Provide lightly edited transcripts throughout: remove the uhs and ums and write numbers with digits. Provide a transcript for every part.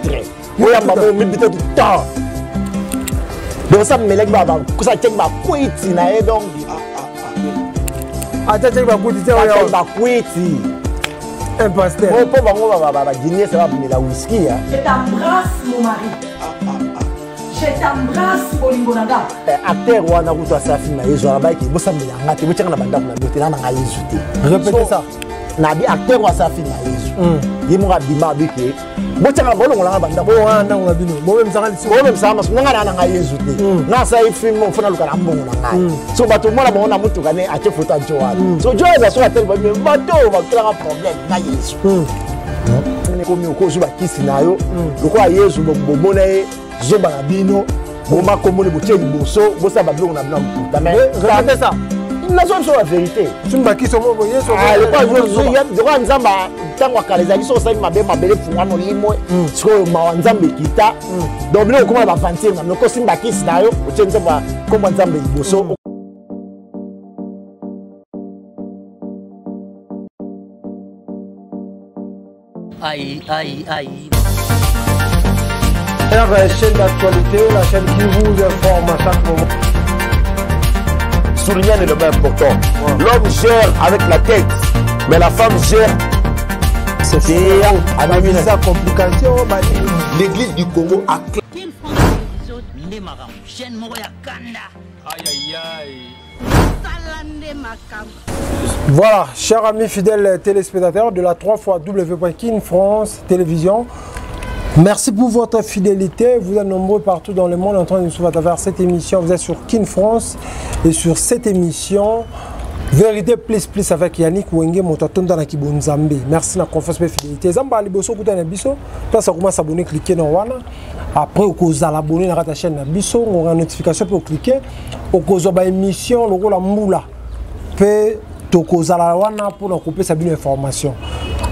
maître oya mabo mibito du temps donc ça me lègue baba ça tient ba kuiti na e donc ah tient ba kuiti tient ba kuiti un pasteur pour bango baba dîner ça va me la whisky hein. Je t'embrasse mon mari. Je t'embrasse Bolingonanga. Acteur wana kuto sa film yezo la baiki bo samela ngate bo tshanga na banda na bote na nga yezuté répétez ça na bi acteur wa sa film yezo yimo ga bima biki bo tshanga bolongo la banda bo wana nga bino bo même ça bo même ça mas nga na nga yezuté na sa film mo fona luka na mbongo na nga so bato mona ba ona mutu kane ache photo a Joan so Joan za so atel ba me bato ba kila problème na yezo ne komi ko zo ba kisi na yo loko yezo bo mona e zoba na bino boma komone botie liboso bosa bablo na blanc puta mais regardez ça la zone sur la vérité tumba kiso mo yeso le pas zo ya de nzamba tango kaleza kiso sa mabele fungwa no limo so ma nzambe kita donc bino komona ba vantir na ko simba kisi na yo botie nzamba komba nzambe liboso Aïe. La chaîne d'actualité, la chaîne qui vous informe à chaque moment. Souligner le même important. L'homme gère avec la tête, mais la femme gère. C'est sa complication. L'église du Congo a Voilà, chers amis fidèles téléspectateurs de la 3xW France Télévision. Merci pour votre fidélité. Vous êtes nombreux partout dans le monde en train de nous suivre à travers cette émission. Vous êtes sur Kin France et sur cette émission Vérité Plus avec Yannick Wenge Motatonda na Kibonzambe. Merci de la confiance et fidélité. Zamba liboso kutana biso, place à comment s'abonner, cliquer dans wana. Après au cause à l'abonner dans ta chaîne na biso, on aura une notification pour cliquer. Au cause ba émission logo la moula. Pe to cause à la wana pour nous couper sa bonne information.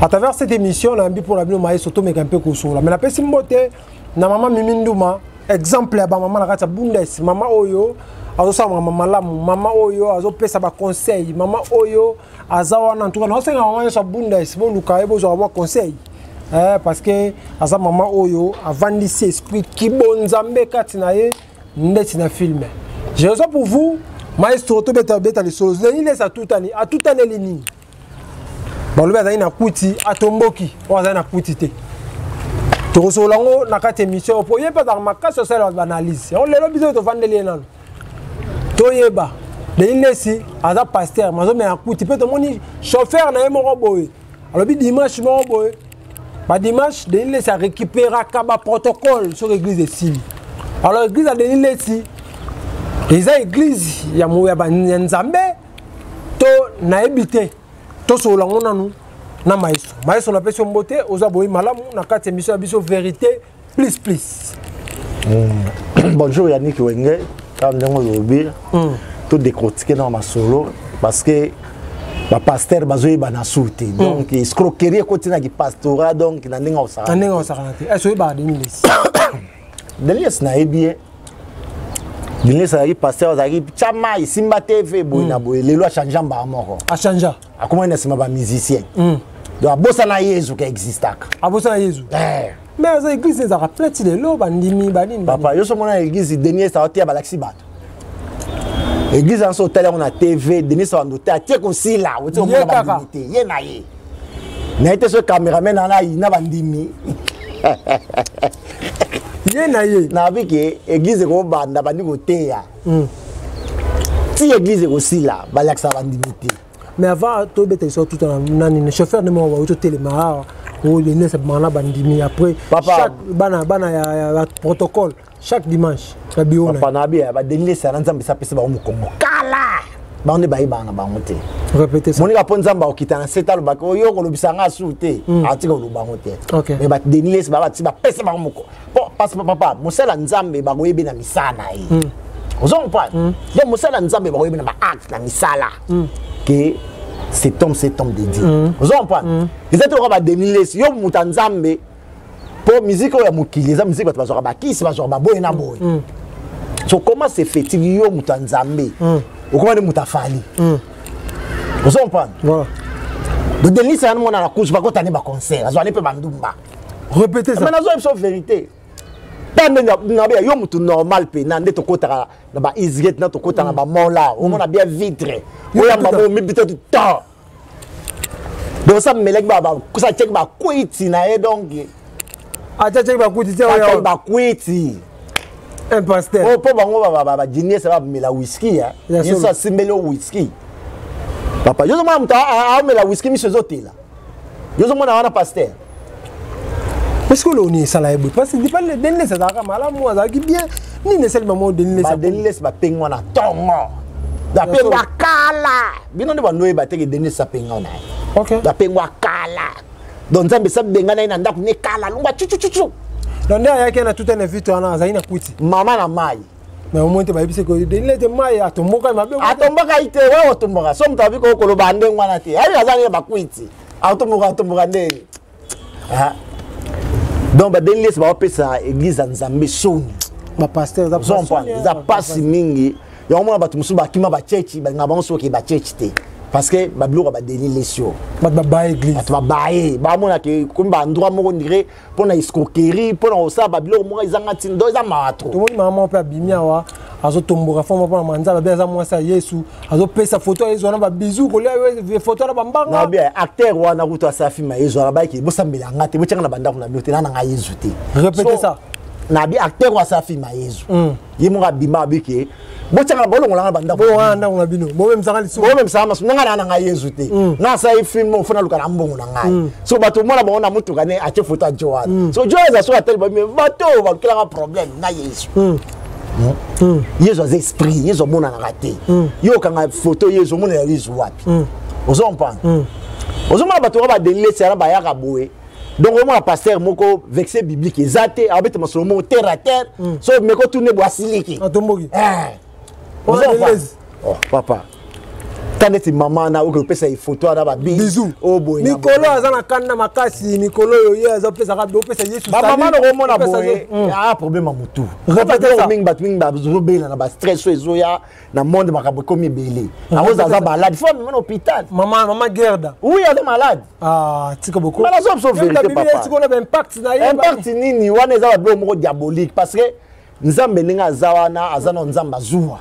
À travers cette émission, on a mis pour la bio maïs auto mais un peu kosola. Mais la personne moté na maman Miminduma, exemple ya ba maman na kata bundes, maman oyo azosa maman lamu, maman oyo azopesa ba conseil, maman oyo azawana en tout cas na senga maman sa bundes, bo luka bo zo avoir conseil. Parce que aza maman oyo avandisi esprit ki bonzambe kati na ye ndeti na filme. J'ai raison pour vous, maestro to beta les choses. Ni laisse à tout année lini. Bon, le bazali na kuti atomboki o azali na kuti te to kosolango na kati émission po yeba dans ma casse social analyse on le biso to vandeli nano to yeba de inesi aza pasteur mazo me na kuti pe to moni chauffeur na yemo boye alors bi dimanche mo boye ba dimanche de inesi a récupérer kaba protocole sur l'église de Sili alors l'église de inesi les églises ya mo ya ba nzambe to na ebité tout ce lango nanu na maestro na pesi mbote oza boyi malamu na kati émission ya biso Vérité Plus. Bonjour Yannick Wenge, comme ndongo lobi tout décortiquer dans ma solo parce que ba pasteur bazoyi bana souté donc escroquerie continue qui pastorat donc na ndinga osara est-ce que ba deniles deniles na ebie deniles ari pasteur azaki chama isimba TV boyi na boyi lelo a changer mba moko a changer a comment est-ce ma ba musicien donc abosa na Yesu qui existaka abosa na Yesu mais les églises les a rappelé de l'eau bandimi banini papa yo so mona église dernier ça otia balaxi bato église en so tele on a TV dernier ça on otia tie ko sila otia on mona bandimité ye na ye na été ce caméraman na ina bandimi ye na ye na biki église ko banda bandi ko teya ti église ko sila balaxa bandimité mais avant to bete so tout en nani chauffeur de mo wa to télémara ou les ne sabana bandimi après chaque bana ya protocole chaque dimanche na bio na papa na bia ba denile sa nzambe sa pesa ba mu kongo kala ba on ba ibanga ba ngote répétez ça moni ka po nzamba okita na setalo ba ko yo ko lobisa nga souté atika lo ba ngote mais ba denile sa ba ti ba pesa ba mu ko parce que papa musala nzambe ba ko yebe na misana yi ozon pa donc musala nzambe ba ko yebe na ba acte na misala que cet homme de Dieu. Vous comprenez? Ils étaient au Dénilé, yo mutanzambe pour musique ya mukili, za musique ba zo ba kisi ba zo ba boy na boy. So comment c'est fait yo mutanzambe? Ou comment mutafali? Vous comprenez? Voilà. De Dénilé ça na mona na couche ba ko tane ba concert, zo ani pe bandumba. Répétez ça. Mais nazo une vérité. Pas na yo mutu normal pe na ndeto kota na ba isget na to kota na ba mola. On a bien vitre. Oya mamo mi bité tout temps. Donc ça melek ba ça check ba kwiti na e donc. Ah check ba kwiti oya ba kwiti. Un pasteur. Oh po bango ba dîner ça va mela whisky hein. Yo ça simelo whisky. Papa, yo mona muta a mela whisky mi sezotela. Yo mona wana pasteur. Est-ce que l'on est salarié? Parce que dépend de Dennis, ça va mal moi, ça qui bien. Ni ne seulement mot Dennis. Ba Dennis ba pengo na tongo. Da pengo kala. Bino ne ba noye ba teke Dennis sa pengo na. OK. Da pengo kala. Donc ça be sa benga na ndako ne kala lumba chuchuchu. Donc là il y a tout un invité na za ina kuti. Mama na mai. Mais au moins tu vas ébisser que Dennis te mai atomboka mabe. Atomboka ite wa otomboka. So mtavi ko ko lo bande ngwana te. Ayi azali ba kwiti. Atomboka ndeni. Ah. Donc ba Dennis ba opesa église Nzambe soni. Ba pasteur za passe mingi. Ya mona batu musu ba kima ba church ba ngaba nso ke ba church te. Parce que ba biloko ba Dennis sio. Ba église. Ba bae, ba mona ke comme ba endroit moko ndire pour na escroquerie, pour na osa ba biloko moko izanga tindo za mato. To moni maman pe abimia wa azo tomboka foma pour na manza ba beza mwasa Yesu. Azo pesa photo Yesu na ba bisou ko le photo na ba mbanga. Na bien acteur wana kuto asafi ma Yesu na ba ki bosambela ngate bo tshanga na banda kuna biote na nga Yesu te. Répétez ça. Na bien acteur wa asafi ma Yesu. Yemo ga bima biki bo tshanga bolongo la banda. Bo anda kuna bino. Bo même sanga liso. Bo même sama nga na nga Yesu te. Na sa film mo fona luka na mbongo na ngai. So bato mona ba ona mutu kane ache photo Joan. So Joan za so atel ba bato ba kila problème na Yesu. Yesu az esprit, Yesu mona na raté. Yo kanga photo Yesu mona ya Yesu wapi. Ozo mpana. Ozo mona bato ba Dennis ya ba ya kaboe. Donc moi pasteur moko vexé biblique ezate abete masolo terre à terre so meko tourner boisiliki. Atomboki. Ozo mpana. Oh papa. Taneti mama na oke pesa i photo na ba bisou. Oh boy. Nikolo azana kanna makasi Nikolo yo ye azo pesa ka do pesa Yesu. Ba mama no mona boye. Ah problème mutu. Répétez ça. Ming batwing ba zobela na ba stress so ezoya na monde makabo komi belé. Aoza za malade. Faut même en hôpital. Maman Gerda. Oui, elle est malade. Ah, tika beaucoup. Mais la somme vérité papa. Tu connais impact na ye. Impact nini wana za ba moko diabolique parce que nzambe ninga zawana azana nzamba zuwa.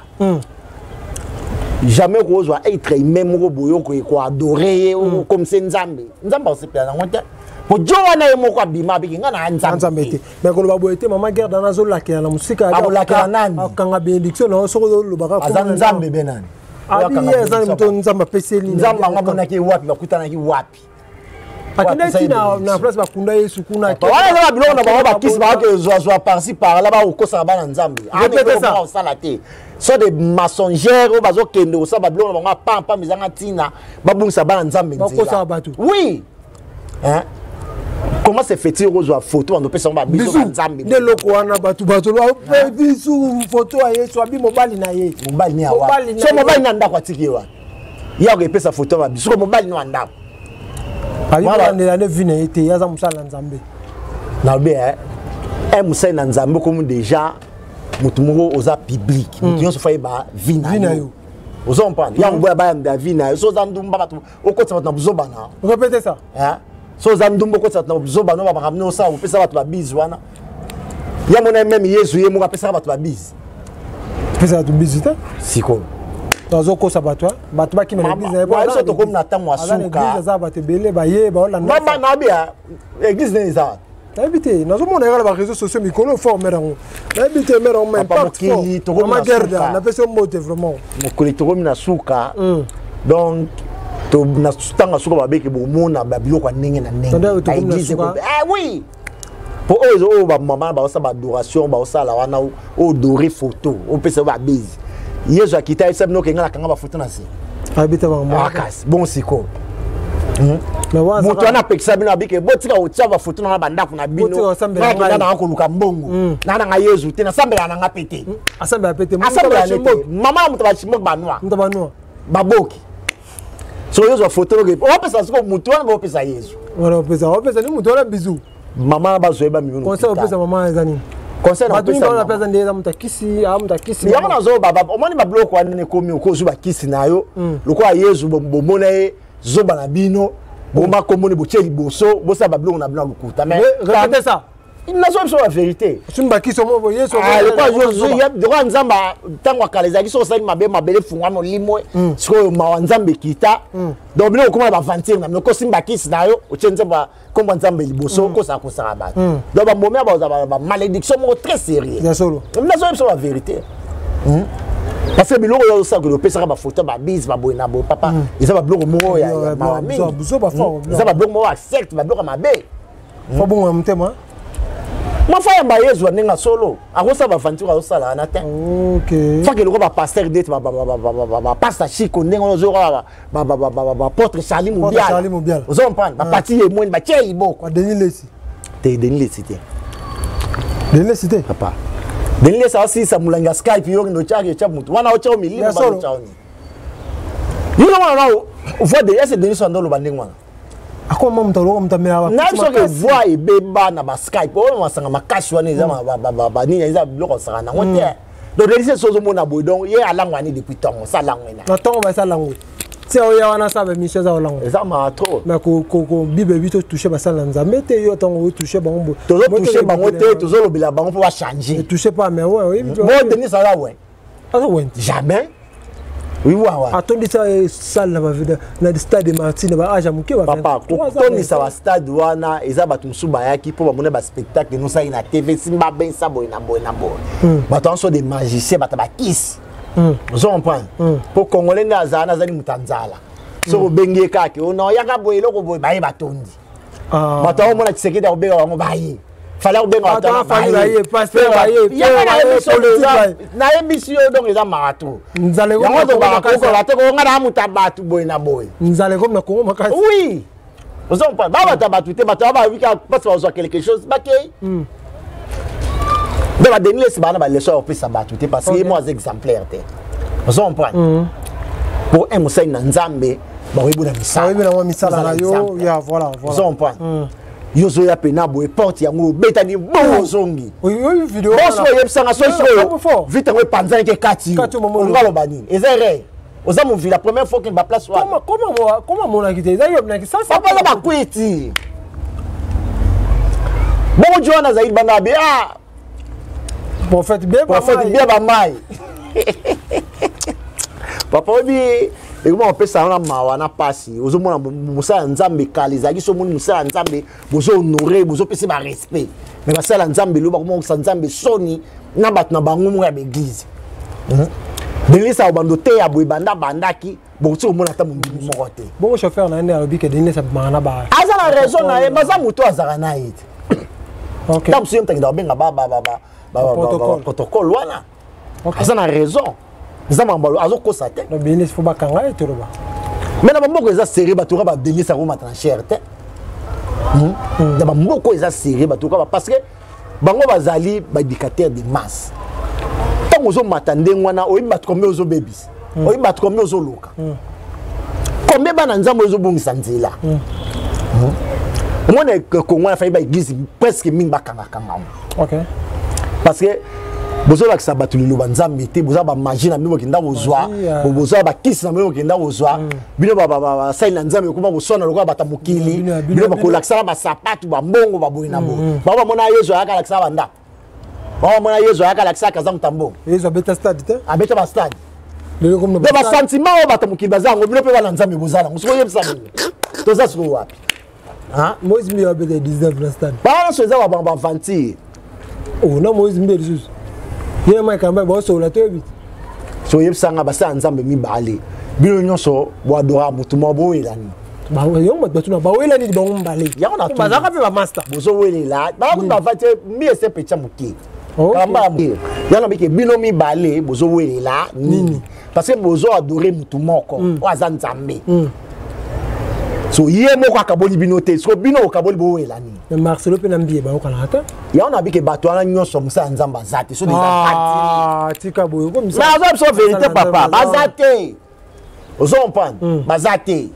Jamais rose va être humain moko boyo ko adorer comme c'est nzambe. Nzamba osepela na ngota. Po jowana ye moko abima biki ngana nzambe te. Mais ko ba boyete mama Gerda na zo lakela na musika ya. Lakela nani? Akanga benediction na so ko lo baka ko. Azana nzambe benani. Abi ye za mto nzamba peseli. Nzamba ngabona ki wapi bakutana ki wapi. Akina tina na place bakunda Yesu kuna ki. Wala za biloko na ba kisi ba ke zo par-ci par-là ba okosa ba na nzambe. Répétez ça. So des mensongères au bazo kendo o sa ba biloko na ba pam mizanga tina ba bungisa ba na nzambe nzela. Bakosa batu. Oui. Hein? Comment se fait-il rose photo en opesa ba biso nzambe? De loko wana batu lo bisu photo ya Yesu abi mobali na ye. Mobali ni awa. So mobali na ndako atiki wa. Ya ko pesa photo ba biso mobali ni ndako. Voilà, on est allé venir été yaza musala nzambe. Na bien musala nzambe comme déjà mutu moko oza public. Mutu yonso faye ba vina yo. Ozo mpana. Ya mboya ba ya vina yo. So za ndumba batu okotsa batu na buzoba na. Répétez ça. Hein? So za ndumba okotsa batu na buzoba na ba kamno sa opesa batu ba bizu wana. Ya mona même Yesu ye mo apesa batu ba bizu. Pesa batu bizu ta? Siko. Tazo ko sabatwa batu ba kimela bizu ba so to comme na tamu asuka. Église za batu belé ba ye ba olanda. Mama na bia église ne za. Habité, nous avons les réseaux sociaux, mais qu'on le forme. Habité, mais on m'a pas de temps. On m'a gardé, on a fait ce mot vraiment. Mon collègue na suka. Donc, to na stanga suka ba beke bo mona ba biloko ndenge na ndenge. Église ko. Ah oui. Pour eux ba maman ba sa ba adoration ba sa la wana o dorer photo. On peut se ba bise. Yesu akita isa bino kenga kanga ba photo na se. Habité ba maman. Akas, bon siko. Mutu ana pekisa bino abike botika otia ba photo na banda kuna bino na na ko luka mbongo na na Yesu te na sambela na ngapete asambela pete mama mutu ba chimok banwa baboki so Yesu photo ke o pesa siko mutu ana ba pesa Yesu wala pesa ni mutu ana bizu mama ba zoeba mimi conseil pesa mama ezani conseil na pesa ndeza mutakisi mutakisi ya na zo baba omoni ba bloko ane komi ko zuba kisi nayo lokwa Yesu bomona zoba na bino boma komone bocheli boso bosa bablo on a blanc lukuta mais répétez ça. il n'a pas la vérité. Simba qui sont voyez sur il y a droit nzamba tango kaleza ki so sali mabele fungwa no limwe so ma nzambe kita donc bino ko ba vantir na ko simba ki sinayo o tsenze ba komba nzambe liboso ko sa ba donc ba momia ba malédiction mo très sérieux ya solo il n'a pas la vérité. Parce que biloko yo sa ko pesa ba photo ba bis ba boina bo papa ils va bloko mo ya mami buso ba fort ils va bloko mo accepte ba bloko mabe faut bon mtema ma fa ya bayezo nenga solo akosa ba vantura osala na te OK fa ke loko ba pasteur date ba pasteur chico nenga ozo ba porte Charlie Moubial ozo comprendre ba parti e moins ba tie iboko Denis Lesi te Denis Lesi te Denis Lesi te papa Denis Lesi aussi sa mulanga Skype yo ndo chake cha mutu wana ocha o milimo ba chaoni you know wana voix de ese Denis Sandolo bandengwa ako mtalo mtamela na so ke voix e beba na ba Skype o masanga makashi wana eza ba nini eza bloko sanga na ngote donc Denis sozo mona boy donc ye alangwa ni depuis temps ça langwena na tongo ba sa lango ti o ya wana sa ba mission za lango eza ma trop na ko bibe bito toucher ba sa nzambe te yo tongo toucher bango to toucher bango te to zo lobela bango pour changer toucher pas mais ouais bon Denis ça là ouais jamais. Oui, ouais. Attendez ça, salle na vida na stade de Martine ba aja muke ba. Papa, Tony ça va stade wana eza batu musuba yaki pour ba mona ba spectacle nous ça ina TV simba ben ça boy na boy. Batu so des magiciens batu ba kiss. Vous comprenez? Pour congolais na zana zani mutanzala. So bengie kake ono yaka boy loko boy ba batondi. Batu mona Tshisekedi obega wango ba yi. Fallait au benga attends famille pasteur na émission donc eza marathon nzale ko ba ko la te ko ngana mutabatu boy na boy nzale ko na ko makasi oui vous en pas ba tabatu te ba ba wika parce que quelque chose ba kay de la dernière semaine ba leçon pour ça ba te parce que moi exemplaire te vous en prendre pour un musai na nzambe ba webu na misala na yo ya voilà vous en prendre yozo ya pena boy porte yango betani bon zongi oui vidéo boss ko yebsanga so vite ngo panza ke kati ngalo bani ezere oza mu la première fois que ba place wa comment mon akite eza yo na kisa papa la ba kwiti bon jona zaid bana be prophète bien ba mai papa obi et comment on peut ça na mawana pasi ozomona musala nzambe kaliza kiso moni musala nzambe bozo honorer bozo pese ba respect mais basala nzambe lo ba comment ça nzambe soni na bat na bango mo ya église Denis sa bando te ya boy bandaki bozo mona ta mungi moko te bon chauffeur na ende alobi ke Denis sa mana ba azala raison na e baza muto azala na it OK tam siem tangi da benga ba protocole wana azala raison Zamambalo azoko sate no Denis faut ba kanga et toroba mais na bamoko eza série bato ba Denis sa ko matana cher te na bamoko eza série bato ba parce que bango bazali ba éducateur de masse tango zo matande ngwana oyi bato comme ozo babies oyi bato comme ozo loka comme bana nzambo ozo bongisa nzela mona ko ngwana fa ba église presque mingi ba kanga OK parce que bozo la sabatu liloba nzambe te bozo ba magie na mimo kinda bozwa bozo ba kiss na mimo kinda bozwa bino ba saina nzambe kuma bosona lokwa bata mukili bino ba kolaksa ba sapatu ba mbongo ba boyina bo baba mona yezo aka laksa banda baba mona yezo aka laksa kaza mtambo yezo beta stade te abeta ba stade lelo comme ba sentiment o bata mukili bazango bino pe ba nzambe bozala ngusiko yebisa to za siko wapi Moïse mi abeta 19 na stade ba so za ba vantir na Moïse mi de ye mai kamba ba so la tebi so yebsanga basa nzambe mibale bino nyonso bo adora mutu mo bo welani ba yo mo batuna ba welani ba ngombale yango na ba zaka pe ba master bozo welela ba ko ba fate mi ese pecha muki kamba yana bike bino mibale bozo welela nini parce que bozo adorer mutu moko o aza nzambe so ye moko akaboli bino te so bino okaboli bo welani Marcelo pe nambiye ba okalata ya on a bike bato ana nyonso musa nzamba zate so des parties tika boyo comme ça mais azo so vérité papa bazate ozo comprendre bazate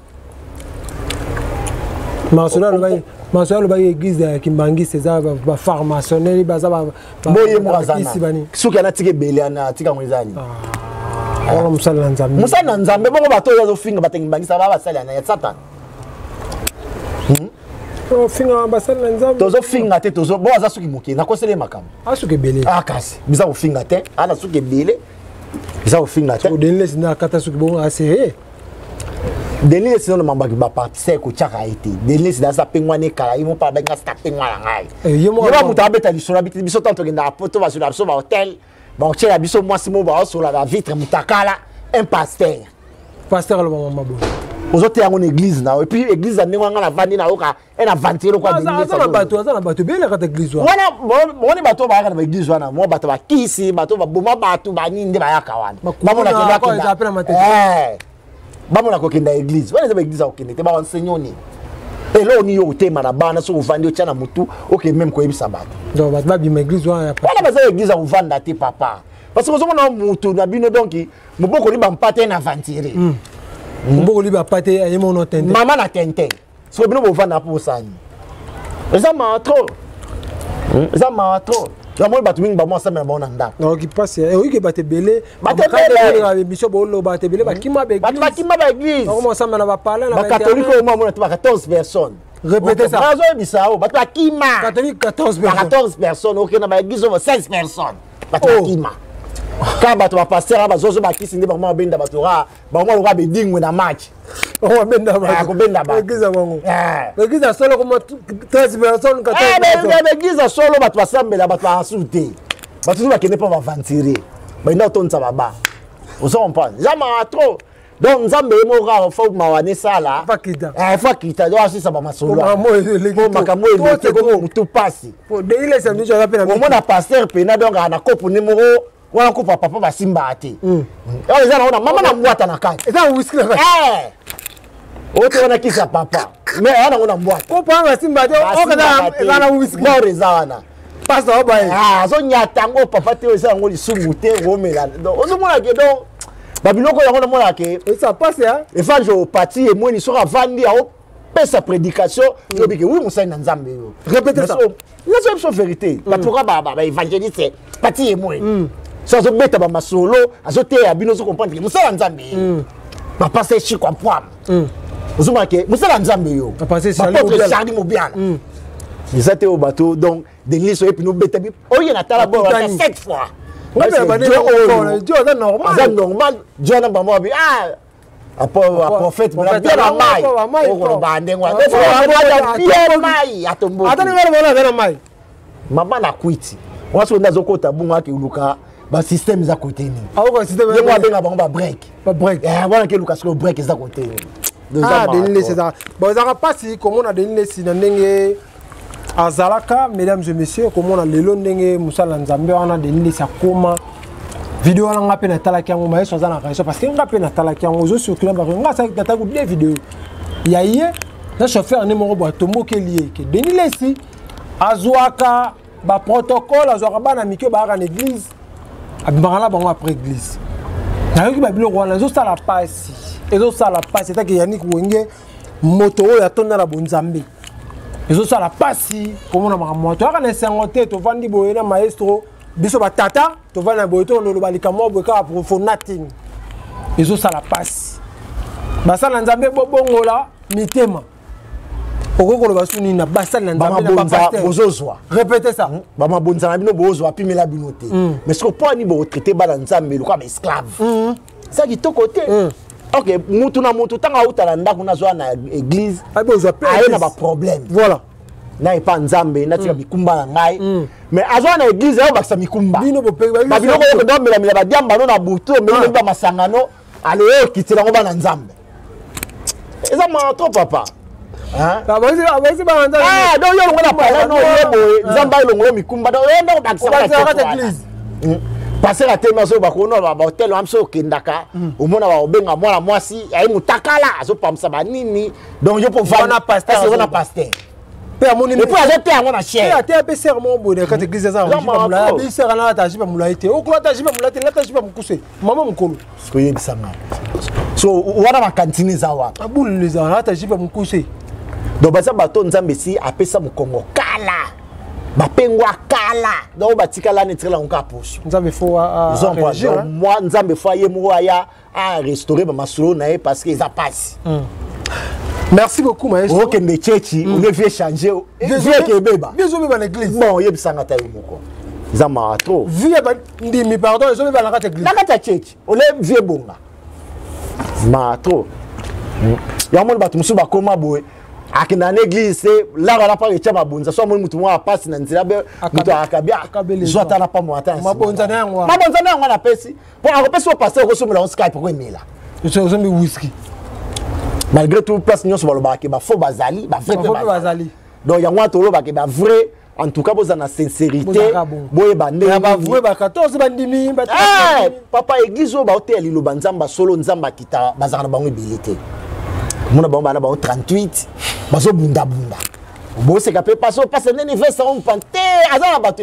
Marcelo ba église ya Kimbangi César ba pharmacienne baza ba boye mo azana suki ana tike bele ana tika ngwezani ala musala nzambe bongo bato yazo finga batengi bangisa ba basala na ya satan finga ambassade na nzambe tozo finga te tozo bo aza suki moke na kosele makam asuke belé kasi biza ko finga te ana suki belé biza ko finga te denile sina kata suki bon assez denile sina mambaki ba partir ko chaka ite denile sina sa pengwane kala imo pa benga sta pengwana ngai yemo muta abeta lisona biti biso tanto kenda poto ba sur ba hotel ba chela biso mwasi mo ba sur la vitre mutakala un pasteur le maman bon ozote yango na église na et puis église na nganga na vandi na oka ena vantiro kwa denile ça na bato bele kata église wana moni bato ba na église wana mo bato ba kisi bato ba boma bato ba ninde ba yaka wana bamona kenda bamona ko kenda église wana za église okende te ba enseignoni elo ni yo tema na bana so uvandi ocha na mutu okay même ko yebisa bato donc bato ba bi église wana wana baza église uvanda te papa parce que ozo na mutu na bino donc moboko li ba mpate na vantire mboko liba pate ayemo no tente mama na tente so bino bo vana po sani eza matro ya mo batu mingi ba mo sama ba nda no ki passe e o ki bate belé bate biso bo lo bate belé ba kima ba église ba kima ba église ko sama na ba parler na ba catholique au moins na 14 personnes répétez ça bazo bisao batu kima catholique 14 personnes OK na ba église 16 personnes batu kima quand bato ba pasteur ba zozo ba kisi ndi ba mo benda bato ra ba mo lo ba bedingwe na match o benda ba ko benda ba egiza bango egiza solo comme 13 personnes 14 egiza solo bato basambela bato asute bato ba kene pa ba vantire ba ina tonza baba oso comprendre jama trop donc nzambe mo ra fo mawane sala fakita do asisa ba masolo mo makambo elete ko mutu pasi po de ile sa mijo rapena mo na pasteur pena donc ana kopo numéro wana ko papa ba simba ate eza na mama na mbwata na kati eza whisky na kati oto wana kisa papa mais wana ngona mbwata ko pa ba simba ate o kana eza na whisky mo reza wana pasta obaye zo nyata ngo papa te eza ngo lisumu te ngomela donc ozo mona ke donc babiloko yango na mona ke ça passe evanjo parti et moi ni sera vandi a pesa prédication yobi ke oui musa na nzambe yo répétez ça la seule vérité ba pourra ba évangéliste parti et moi ça zo beta ba masolo azote ya bino zo comprendre que musa na nzambe ba passer chi kwa pwa ozo marquer musa na nzambe yo ba passer Charlie Mobiana ils étaient au bateau donc des listes et puis nous beta bi oye na tala bo 7 fois Dieu est normal. C'est normal. Dieu n'a pas moi. Prophète, bien la maille. On va bien maille. Attends, maman na quitté. On se na zokota bunga ke luka ba système za côté ni. Ah ko système. Ye moi benga ba break. Ba break. Wana ke luka so break za côté. Denile c'est ça. Bon ça pas si comment on a denile si na ndenge azalaka mesdames et messieurs comme on a lelo ndenge musala nzambe wana denile sa koma vidéo wana ngape na talaki yango maye soza na réaction parce que ngape na talaki yango zo circuler ba nga sa tata ku des vidéos ya yé na chauffeur numéro ba tombo ke lié ke denile si azwaka ba protocole azwaka bana mikyo ba na église abimala bango après église na yoki ba bilo wana zo sala pasi ezo sala pasi ta ke Yannick Wenge moto ya tonna la bonzambe ezo sala pasi komona makamwa to aka na sengote to vandi boye na maestro biso batata to vana boye to lo balika mo boye ka for nothing ezo sala pasi basala nzambe bobongola mitema okoko lo basuni na basala nzambe na pasteur bozozwa répétez ça ba mabonza na bino bozwa pimela bino te mais ce que pas ni bo traiter ba nzambe lo comme esclave ça qui to côté OK mutu na mutu tanga utala ndako na zwa na église aye na ba problème voilà na pas nzambe na tika mikumba na ngai mais azwa na église yo bakisa mikumba bino bo pe ba bino ko ndo mela mela ba diamba no na butu mela ba masangano ale yo kitela ngo ba na nzambe eza ma trop papa hein abasi ba nzambe donc yo ngo na pala no yo nzamba yo ngo mikumba do yo ndo bakisa na église passer la tellement so ba ko no ba hotel am so kendaka omona ba obenga mwana mwasi ayi mutakala azo pamsa ba nini donc yo po vana pasteur na pasteur pe amoni ne pas azote yango na cher pe ate pe serment bo de quand église za mula bi sera na ta jiba mula ite o ko ta jiba mula te la ta jiba mukuse mama mukolo ko yebisanga so wana ba kantine za wa abulu les za ta jiba mukuse donc ba sa bato nzambe si apesa mukongo kala bapengwa kala donc batikala netrela nka poso nzambe fo réagir moi nzambe fo ye mo ya a restaurer ba masolo na parce que ça passe Merci beaucoup, maestro. Ok, mais Tchéchi, on devait changer. Vieux Kébéba. Vieux Zobéba l'église. Bon, il y a un peu de Zama trop. Vieux Ndimi, pardon, Zobéba la l'église. La carte Tchéchi, on est vieux bonga. Ma trop. Il y a un monde qui a comment boy. Dans l'église, là, on n'a pas réussi à bonza. Soit mon mouton a passé dans le mouton a kabia. Soit on n'a pas monté. Ma bonzana, on a passé. Pour un repère, on passe au Rosso, on Skype pour aimer là. Je suis un whisky. Malgré tout, place nous sur le bac, il faut bazali, vrai bazali. Donc il y a moi tout le bac, vrai. En tout cas, vous avez la sincérité. Boye bande. Vrai bac 14 bandimi. Papa église au hôtel, il banzamba solo nzamba kita bazana bango bilité. Mon abamba na bango 38. Bazo bunda bunda. Bo se kapé passo passe l'anniversaire on panté azana bato.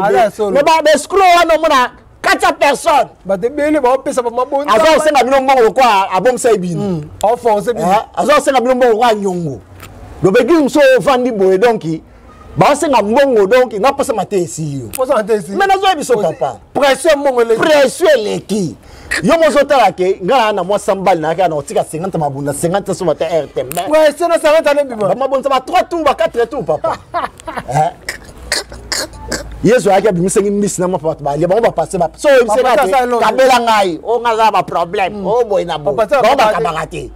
Mais ba escroc wana mona 400 personnes. Ba de bele ba pesa ba mabonza. Azo senga bino mbongo kwa abom sa ibino. Offense bino. Azo senga bino mbongo kwa nyongo. Do begi mso vandi boye donc ba senga mbongo donc na pesa matesi yo. Pesa matesi. Mais nazo ebiso papa. Pression mbongo le. Pression leki. Yo mozo talake ngala na mwa sambal na kana otika 50 mabunda 50 so mata RTM. Ouais, c'est na 50 ans bima. Ba mabunda ba 3 tours ba 4 tours papa. Yesu aka bimisengi miss na mapapa ba le ba passer ba so imseka kabela ngai o ngaza ba problème o boy na bo ba kabagate.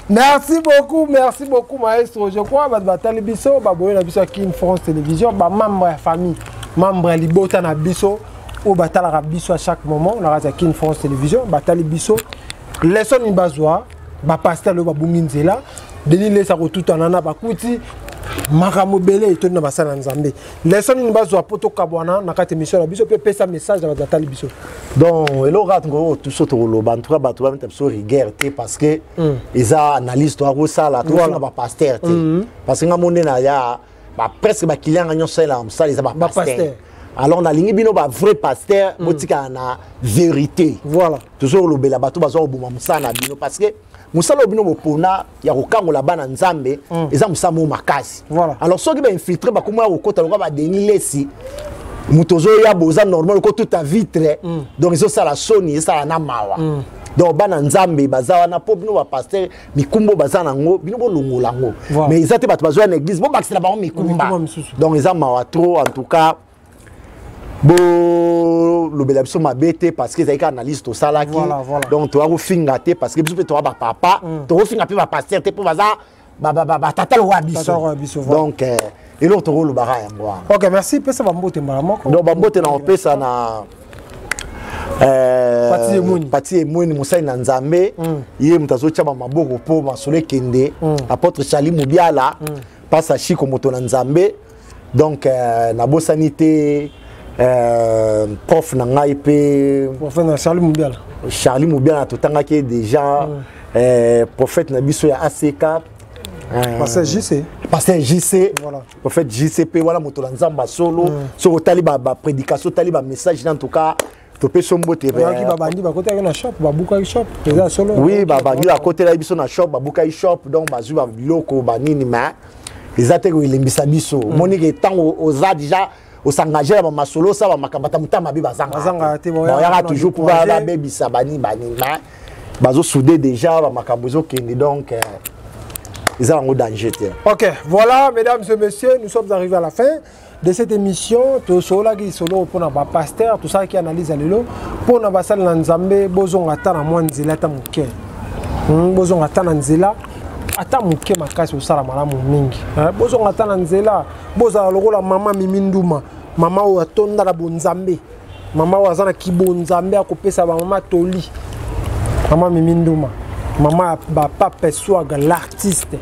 Merci beaucoup maestro. Je crois que batali biso ba boy na biso Kin France Télévision ba membre famille membre libota na biso au batala biso à chaque moment la radio Kin France Télévision batali biso leçon ni bazwa ba pasteur le ba bunginzela Denis lesa ko tout anana ba kuti makamo belé to na basala nzambe leçon ni bazwa poto kabwana na kati émission la biso pe pesa message na batali biso. Donc elo rat ngo tout so to lo ban trois bato ba mettre sur rigueur parce que ils a analyse to ko sala to na ba pasteur parce que ngamone na ya ba presque ba client nyo sala am sala ba pasteur. Alors on a ligné bino ba vrai pasteur botika na vérité. Voilà. Toujours le bela bato bazo boma musana bino parce que musala bino bopona ya kokango la bana nzambe eza musamo makasi. Voilà. Alors ceux qui ba infiltrer ba kuma ko kota ba Denis Lesi mutozo ya boza normal ko toute ta vitre donc ils ont ça la soni ça na mawa. Donc bana nzambe baza wana po bino ba pasteur mikumbo baza nango bino bo longola ngo. Mais ils étaient bato bazo na église bo bakisela ba mikumba. Donc ils ont mawa trop en tout cas. Bo le bela biso mabete parce que ils analyse tout ça là qui donc tu as fingaté parce que biso tu as papa tu as fingaté ba pasteur te pour baza ba tata le wa biso donc et l'autre rôle bara ya moi. OK, merci pesa ba mbote mbala moko. Donc ba mbote na pesa na Pati Emoni Musai na Nzambe ye mutazo chaba maboko po masole kende apôtre Charlie Mubiala passe à Chiko moto na Nzambe donc na bosanité prof na ngai pe prof na Charlie Mubiala totanga ke déjà prophète na biso ya ACK pasteur JC voilà prophète JCP voilà moto na Nzamba solo so taliba ba prédication taliba message en tout cas topé sombote ba babandi ba côté na shop ba buka shop déjà solo oui ba bangi à côté la biso na shop ba buka shop donc ba zuba biloko ba nini ma ezate ko ilembisa biso monique tango oza déjà au s'engager à ma solo ça va makabata mutama bi bazanga te ba toujours pour ba baby sabani bani bazo soudé déjà ba makabozo kende donc ils ont un danger. OK, voilà mesdames et messieurs, nous sommes arrivés à la fin de cette émission. Tout cela qui solo pour na pasteur, tout ça qui analyse lelo pour na basal na Nzambe bozonga ta na mwanzela ta muke. Bozonga ta na nzela ata muke makasi osala malamu mingi. Bozonga ta na nzela boza lokola mama miminduma, mama o atonda la bonzambe. Mama o azana kibonzambe akopesa ba mama toli. Mama miminduma. Maman va pas perçoit l'artiste.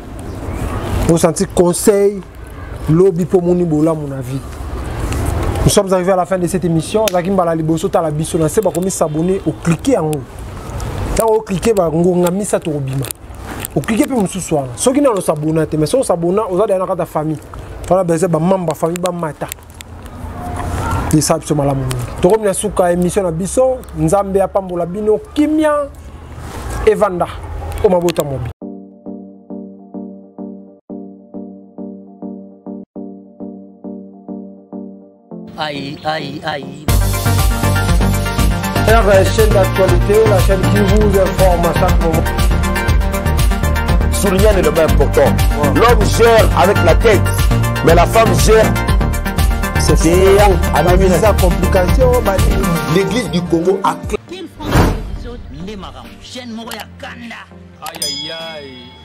Vous sentez conseil, lobby pour mon ibola mon avis. Nous sommes arrivés à la fin de cette émission. Zakim bala liboso ta la biso na se ba komi s'abonner au cliquer en haut. Quand vous cliquez ba ngonga misa to bima. Au cliquer pe mususu wana. Soki na lo s'abonner te mais so s'abonner oza na kata famille. Fala beze ba mamba famille ba mata. Et ça c'est malamu. To komina suka émission na biso Nzambe apambola bino kimia Evanda au mabota mobi. Aïe, aïe, aïe. La chaîne d'actualité, la chaîne qui vous informe à chaque moment. souligner un élément important. L'homme gère avec la tête, mais la femme gère. C'est sa complication. L'église du Congo a chaîne Moya Kanda. Aïe aïe aïe.